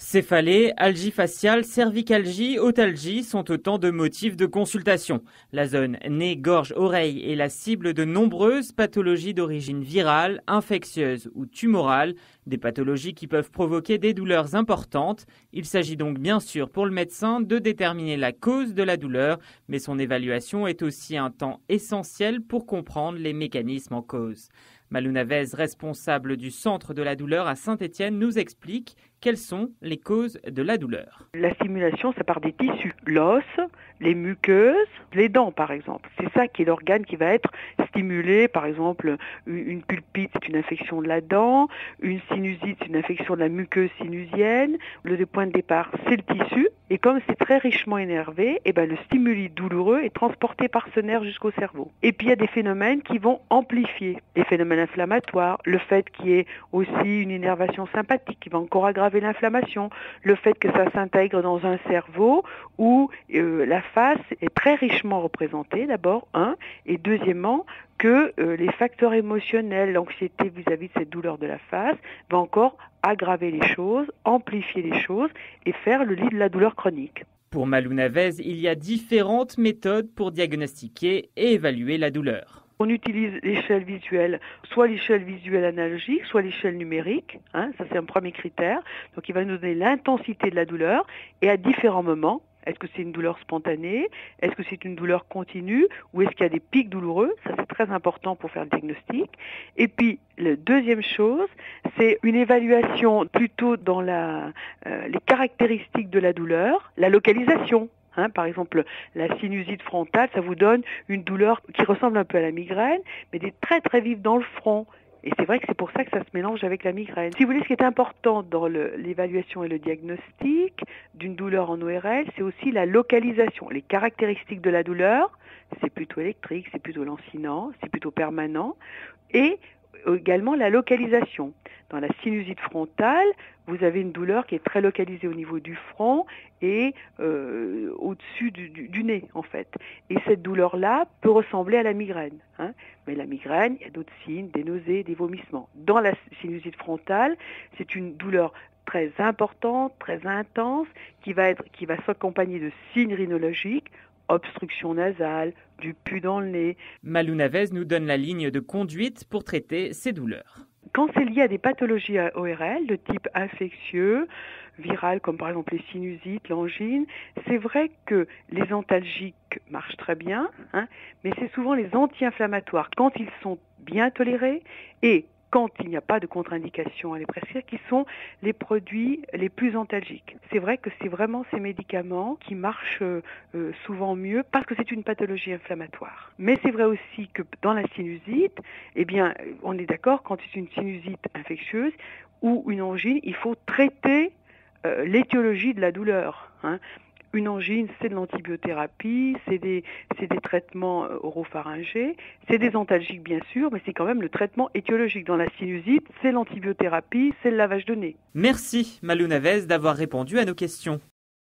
Céphalée, algie faciale, cervicalgie, otalgie sont autant de motifs de consultation. La zone nez, gorge, oreille est la cible de nombreuses pathologies d'origine virale, infectieuse ou tumorale, des pathologies qui peuvent provoquer des douleurs importantes. Il s'agit donc bien sûr pour le médecin de déterminer la cause de la douleur, mais son évaluation est aussi un temps essentiel pour comprendre les mécanismes en cause. Malou Navez, responsable du centre de la douleur à Saint-Étienne, nous explique quelles sont les causes de la douleur. La stimulation, ça part des tissus, l'os, les muqueuses, les dents par exemple. C'est ça qui est l'organe qui va être stimulé. Par exemple, une pulpite, c'est une infection de la dent, une sinusite, c'est une infection de la muqueuse sinusienne. Le point de départ, c'est le tissu. Et comme c'est très richement énervé, le stimuli douloureux est transporté par ce nerf jusqu'au cerveau. Et puis il y a des phénomènes qui vont amplifier les phénomènes inflammatoires, le fait qu'il y ait aussi une innervation sympathique qui va encore aggraver l'inflammation, le fait que ça s'intègre dans un cerveau où la face est très richement représentée d'abord, et deuxièmement que les facteurs émotionnels, l'anxiété vis-à-vis de cette douleur de la face va encore aggraver les choses, amplifier les choses et faire le lit de la douleur chronique. Pour Malou Navez, il y a différentes méthodes pour diagnostiquer et évaluer la douleur. On utilise l'échelle visuelle, soit l'échelle visuelle analogique, soit l'échelle numérique. Ça c'est un premier critère. Donc il va nous donner l'intensité de la douleur et à différents moments. Est-ce que c'est une douleur spontanée? Est-ce que c'est une douleur continue? Ou est-ce qu'il y a des pics douloureux? Ça, c'est très important pour faire le diagnostic. Et puis, la deuxième chose, c'est une évaluation plutôt dans les caractéristiques de la douleur, la localisation. Par exemple, la sinusite frontale, ça vous donne une douleur qui ressemble un peu à la migraine, mais des très très vives dans le front. Et c'est vrai que c'est pour ça que ça se mélange avec la migraine. Si vous voulez, ce qui est important dans l'évaluation et le diagnostic d'une douleur en ORL, c'est aussi la localisation. Les caractéristiques de la douleur, c'est plutôt électrique, c'est plutôt lancinant, c'est plutôt permanent. Et également la localisation. Dans la sinusite frontale, vous avez une douleur qui est très localisée au niveau du front et au-dessus du nez, en fait. Et cette douleur-là peut ressembler à la migraine. Mais la migraine, il y a d'autres signes, des nausées, des vomissements. Dans la sinusite frontale, c'est une douleur très importante, très intense, qui va s'accompagner de signes rhinologiques, obstruction nasale, du pus dans le nez. Malou Navez nous donne la ligne de conduite pour traiter ces douleurs. Quand c'est lié à des pathologies ORL de type infectieux, viral, comme par exemple les sinusites, l'angine, c'est vrai que les antalgiques marchent très bien, mais c'est souvent les anti-inflammatoires, quand ils sont bien tolérés et quand il n'y a pas de contre-indication à les prescrire, qui sont les produits les plus antalgiques. C'est vrai que c'est vraiment ces médicaments qui marchent souvent mieux parce que c'est une pathologie inflammatoire. Mais c'est vrai aussi que dans la sinusite, on est d'accord, quand c'est une sinusite infectieuse ou une angine, il faut traiter l'étiologie de la douleur. Une angine, c'est de l'antibiothérapie, c'est des traitements oropharyngés, c'est des antalgiques bien sûr, mais c'est quand même le traitement étiologique. Dans la sinusite, c'est l'antibiothérapie, c'est le lavage de nez. Merci Malou Navez d'avoir répondu à nos questions.